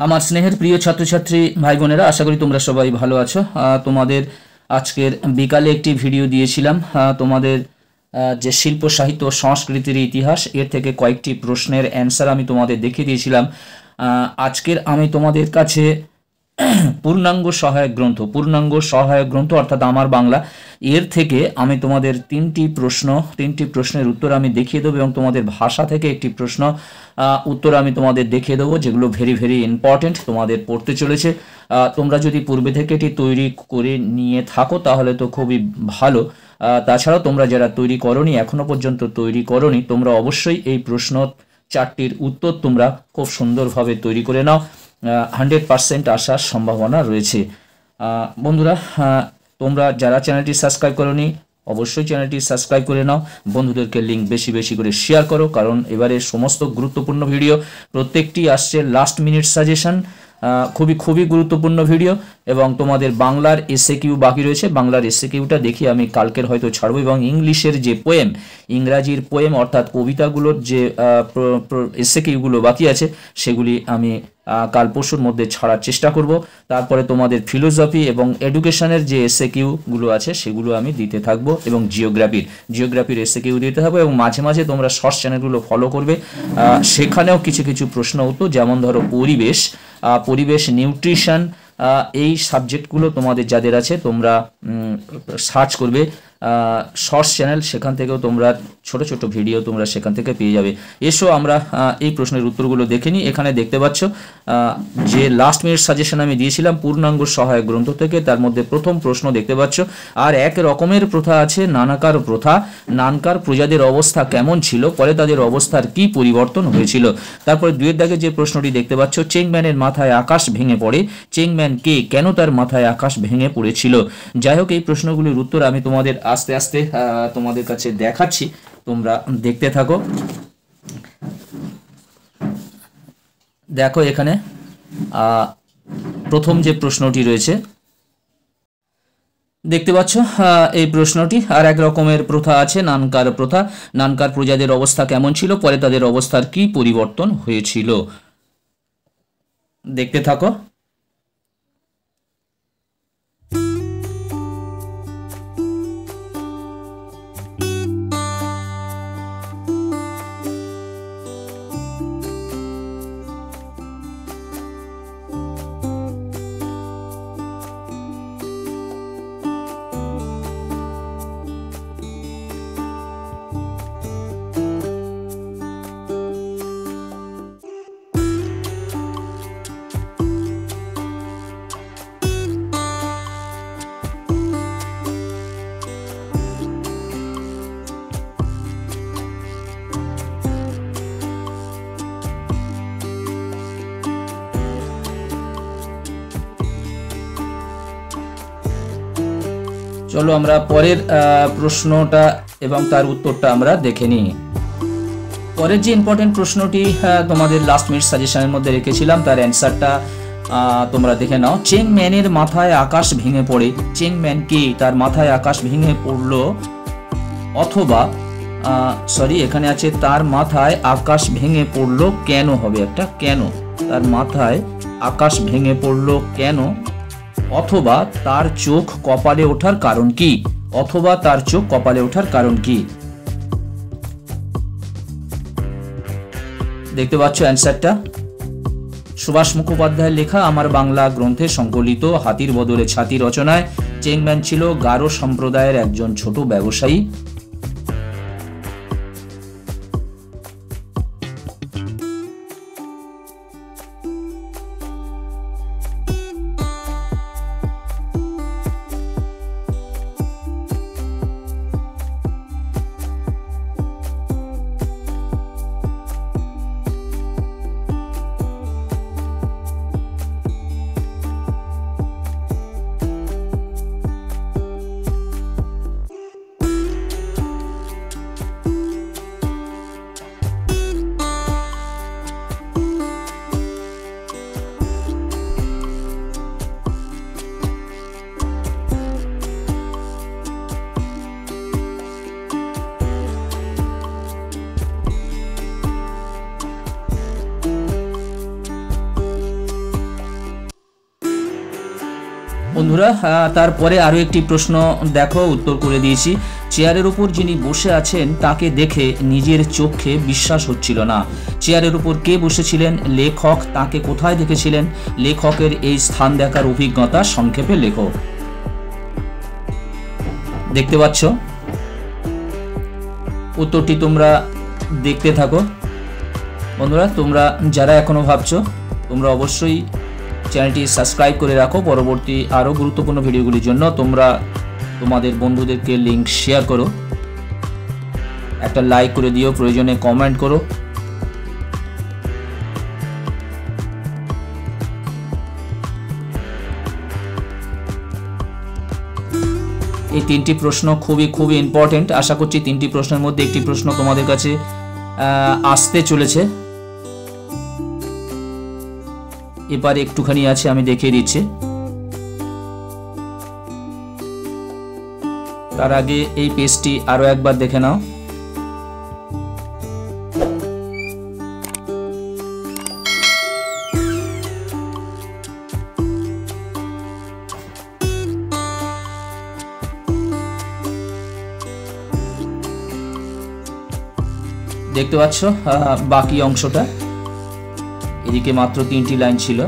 আমার স্নেহের প্রিয় ছাত্রছাত্রী ভাই বোনেরা, আশা করি তোমরা সবাই ভালো আছো। তোমাদের আজকের বিকালে একটি ভিডিও দিয়েছিলাম তোমাদের যে শিল্প সাহিত্য সংস্কৃতির ইতিহাস, এর থেকে কয়েকটি প্রশ্নের অ্যান্সার আমি তোমাদের দেখিয়ে দিয়েছিলাম। আজকের আমি তোমাদের কাছে পূর্ণাঙ্গ সহায়ক গ্রন্থ অর্থাৎ আমার বাংলা, এর থেকে আমি তোমাদের তিনটি প্রশ্নের উত্তর আমি দেখিয়ে দেবো এবং তোমাদের ভাষা থেকে একটি প্রশ্ন উত্তর আমি তোমাদের দেখিয়ে দেবো, যেগুলো ভেরি ভেরি ইম্পর্টেন্ট তোমাদের পড়তে চলেছে। তোমরা যদি পূর্বে থেকে এটি তৈরি করে নিয়ে থাকো তাহলে তো খুবই ভালো। তাছাড়াও তোমরা যারা তৈরি করনি, এখনো পর্যন্ত তৈরি করনি, তোমরা অবশ্যই এই প্রশ্ন চারটির উত্তর তোমরা খুব সুন্দরভাবে তৈরি করে নাও। 100% আসার সম্ভাবনা রয়েছে। বন্ধুরা, তোমরা যারা চ্যানেলটি সাবস্ক্রাইব করোনি অবশ্যই চ্যানেলটি সাবস্ক্রাইব করে নাও, বন্ধুদেরকে লিঙ্ক বেশি বেশি করে শেয়ার করো, কারণ এবারে সমস্ত গুরুত্বপূর্ণ ভিডিও প্রত্যেকটি আসছে লাস্ট মিনিট সাজেশন, খুবই গুরুত্বপূর্ণ ভিডিও। এবং তোমাদের বাংলার এসএকিউ বাকি রয়েছে, বাংলার এসএকিউটা দেখি আমি কালকের হয়তো ছাড়বো, এবং ইংলিশের যে পোয়েম, ইংরাজির পোয়েম অর্থাৎ কবিতাগুলোর যে এসএকিউগুলো বাকি আছে সেগুলি আমি কাল পরশুর মধ্যে ছাড়ার চেষ্টা করব। তারপরে তোমাদের ফিলোসফি এবং এডুকেশনের যে এসএকিউগুলো আছে সেগুলো আমি দিতে থাকবো, এবং জিওগ্রাফির এসএকিউ দিতে থাকবো, এবং মাঝে মাঝে তোমরা শর্টস চ্যানেলগুলো ফলো করবে, সেখানেও কিছু প্রশ্ন উত্তর, যেমন ধরো পরিবেশ, নিউট্রিশন, এই সাবজেক্টগুলো তোমাদের যাদের আছে তোমরা সার্চ করবে শর্টস চ্যানেল, সেখান থেকেও তোমরা ছোট ভিডিও তোমরা সেখান থেকে পেয়ে যাবে। এসো আমরা এই প্রশ্নের উত্তরগুলো দেখে নিই। এখানে দেখতে পাচ্ছ যে লাস্ট মিনিট সাজেশন আমি দিয়েছিলাম পূর্ণাঙ্গ সহায়ক গ্রন্থ থেকে, তার মধ্যে প্রথম প্রশ্ন দেখতে পাচ্ছ, আর এক রকমের প্রথা আছে নানাকার প্রথা, নানকার প্রজাদের অবস্থা কেমন ছিল, পরে তাদের অবস্থার কি পরিবর্তন হয়েছিল। তারপরে দুয়ের দাগে যে প্রশ্নটি দেখতে পাচ্ছ, চেংম্যানের মাথায় আকাশ ভেঙে পড়ে, চেংম্যান কে, কেন তার মাথায় আকাশ ভেঙে পড়েছিল। যাই হোক, এই প্রশ্নগুলির উত্তর আমি তোমাদের আস্তে আস্তে তোমাদের কাছে দেখাচ্ছি, তোমরা দেখতে থাকো। দেখো এখানে প্রথম যে প্রশ্নটি রয়েছে দেখতে পাচ্ছ, এই প্রশ্নটি, আর এক রকমের প্রথা আছে নানকার প্রথা, নানকার প্রজাদের অবস্থা কেমন ছিল, পরে তাদের অবস্থার কি পরিবর্তন হয়েছিল। দেখতে থাকো। চলো আমরা পরের প্রশ্নটা এবং তার উত্তরটা আমরা দেখে নিই। পরের যে ইম্পর্টেন্ট প্রশ্নটি তোমাদের লাস্ট মিনিট সাজেশনের মধ্যে রেখেছিলাম, তার অ্যান্সারটা তোমরা দেখে নাও। চেংম্যানের মাথায় আকাশ ভেঙে পড়ে, চেংম্যান কে, তার মাথায় আকাশ ভেঙে পড়লো, অথবা এখানে আছে তার মাথায় আকাশ ভেঙে পড়লো কেন, হবে একটা কেন, তার মাথায় আকাশ ভেঙে পড়লো কেন, অথবা তার চোখ কপালে ওঠার কারণ কি, দেখতে পাচ্ছ অ্যান্সারটা। সুভাষ মুখোপাধ্যায়ের লেখা আমার বাংলা গ্রন্থে সংকলিত হাতির বদলে ছাতি রচনায় চেংম্যান ছিল গারো সম্প্রদায়ের একজন ছোট ব্যবসায়ী। বন্ধুরা তারপরে আরও একটি প্রশ্ন দেখো, উত্তর করে দিয়েছি। চেয়ারের উপর যিনি বসে আছেন তাকে দেখে নিজের চোখে বিশ্বাস হচ্ছিল না। চেয়ারের উপর কে বসেছিলেন? লেখক। তাকে কোথায় দেখেছিলেন? লেখকের এই স্থান দেখার অভিজ্ঞতা সংক্ষেপে লেখো। দেখতে পাচ্ছ, উত্তরটি তোমরা দেখতে থাকো। বন্ধুরা, তোমরা যারা এখনো ভাবছো, তোমরা অবশ্যই চ্যানেলটি সাবস্ক্রাইব করে রাখো। পরবর্তী আরও গুরুত্বপূর্ণ ভিডিওগুলির জন্য তোমরা তোমাদের বন্ধুদেরকে লিঙ্ক শেয়ার করো, একটা লাইক করে দিও, প্রয়োজনে কমেন্ট করো। এই তিনটি প্রশ্ন খুবই ইম্পর্টেন্ট। আশা করছি তিনটি প্রশ্নের মধ্যে একটি প্রশ্ন তোমাদের কাছে আসতে চলেছে। এবারে একটুখানি আছে, আমি দেখিয়ে দিচ্ছি। তার আগে এই পেজটি আরো একবার দেখে নাও। দেখতে পাচ্ছ বাকি অংশটা, এদিকে মাত্র 3টি লাইন ছিল।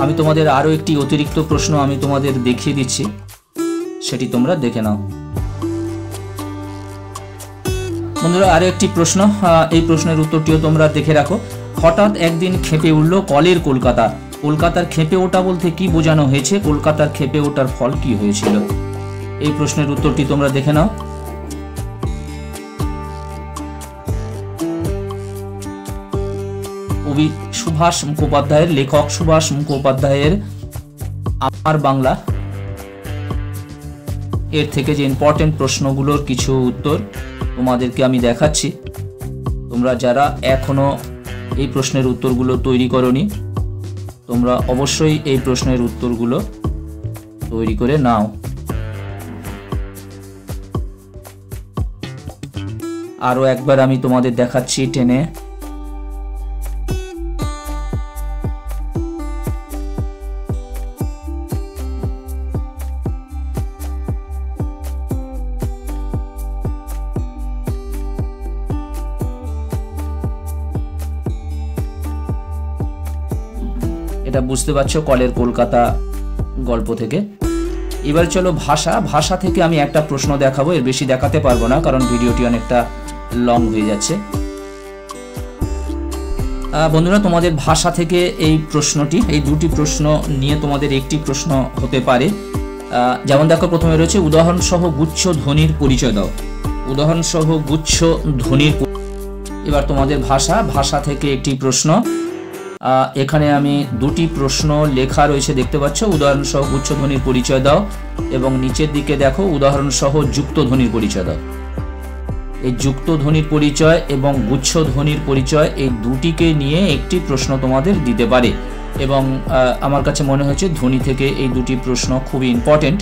আমি তোমাদের আরো একটি অতিরিক্ত প্রশ্ন আমি তোমাদের দেখিয়ে দিচ্ছি, সেটি তোমরা দেখে নাও। বন্ধুরা, আরো একটি প্রশ্ন, এই প্রশ্নের উত্তরটিও তোমরা দেখে রাখো। হঠাৎ একদিন খেপে উঠল কলের কলকাতা। কলকাতার খেপে ওঠা বলতে কি বোঝানো হয়েছে? কলকাতার খেপে ওঠার ফল কি হয়েছিল? এই প্রশ্নের উত্তরটি তোমরা দেখে নাও। কবি সুভাষ মুখোপাধ্যায়ের, লেখক সুভাষ মুখোপাধ্যায়ের আমার বাংলা, এর থেকে যে ইম্পর্টেন্ট প্রশ্নগুলোর কিছু উত্তর তোমাদেরকে আমি দেখাচ্ছি। তোমরা যারা এখনো এই প্রশ্নের উত্তরগুলো তৈরি করোনি, তোমরা অবশ্যই এই প্রশ্নের উত্তরগুলো তৈরি করে নাও। আরো একবার আমি তোমাদের দেখাচ্ছি টেনে। এটা বুঝতে পারছো কলের কলকাতা গল্প থেকে। এবার চলো ভাষা থেকে আমি একটা প্রশ্ন দেখাবো, এর বেশি দেখাতে পারবো না কারণ ভিডিওটি অনেকটা লং হয়ে যাচ্ছে। বন্ধুরা, তোমাদের ভাষা থেকে এই প্রশ্নটি, এই দুটি প্রশ্ন নিয়ে তোমাদের একটি প্রশ্ন হতে পারে। যেমন দেখো, প্রথমে রয়েছে উদাহরণ সহ গুচ্ছ ধ্বনির পরিচয় দাও। উদাহরণ সহ গুচ্ছ ধ্বনির। এবার তোমাদের ভাষা থেকে একটি প্রশ্ন। এখানে আমি দুটি প্রশ্ন লেখা রয়েছে, দেখতে পাচ্ছ। উদাহরণ সহ গুচ্ছ ধ্বনির পরিচয় দাও, এবং নিচের দিকে দেখো উদাহরণ সহ যুক্ত ধ্বনির পরিচয় দাও। এই যুক্ত ধ্বনির পরিচয় এবং গুচ্ছ ধ্বনির পরিচয়, এই দুটিকে নিয়ে একটি প্রশ্ন তোমাদের দিতে পারে, এবং আমার কাছে মনে হয়েছে ধ্বনি থেকে এই দুটি প্রশ্ন খুবই ইম্পর্টেন্ট।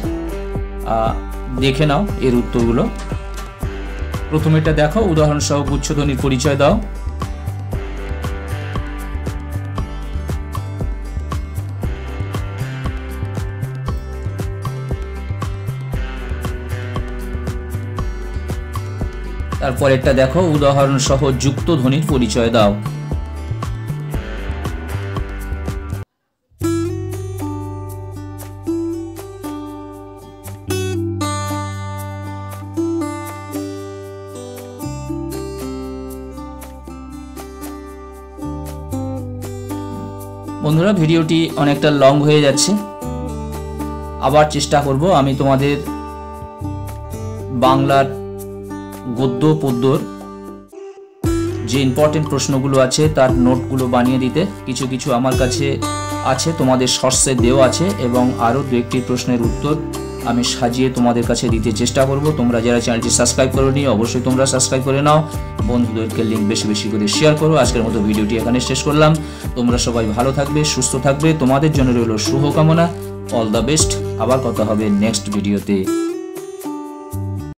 দেখে নাও এর উত্তরগুলো। প্রথমেটা দেখো, উদাহরণ সহ গুচ্ছ ধ্বনির পরিচয় দাও। তারপর এটা দেখো, উদাহরণ সহ যুক্ত ধ্বনির পরিচয় দাও। বন্ধুরা, ভিডিওটি অনেকটা লং হয়ে যাচ্ছে। আবার চেষ্টা করব আমি তোমাদের বাংলার গদ্য পদ্যর যে ইম্পর্টেন্ট প্রশ্নগুলো আছে তার নোটগুলো বানিয়ে দিতে। কিছু কিছু আমার কাছে আছে, তোমাদের শর্টসে দেওয়া আছে, এবং আরও দু একটি প্রশ্নের উত্তর আমি সাজিয়ে তোমাদের কাছে দিতে চেষ্টা করব। তোমরা যারা চ্যানেলটি সাবস্ক্রাইব করোনি, অবশ্যই তোমরা সাবস্ক্রাইব করে নাও, বন্ধুদেরকে লিঙ্ক বেশি বেশি করে শেয়ার করো। আজকের মতো ভিডিওটি এখানে শেষ করলাম। তোমরা সবাই ভালো থাকবে, সুস্থ থাকবে, তোমাদের জন্য রইল শুভকামনা। All the best. আবার কথা হবে নেক্সট ভিডিওতে।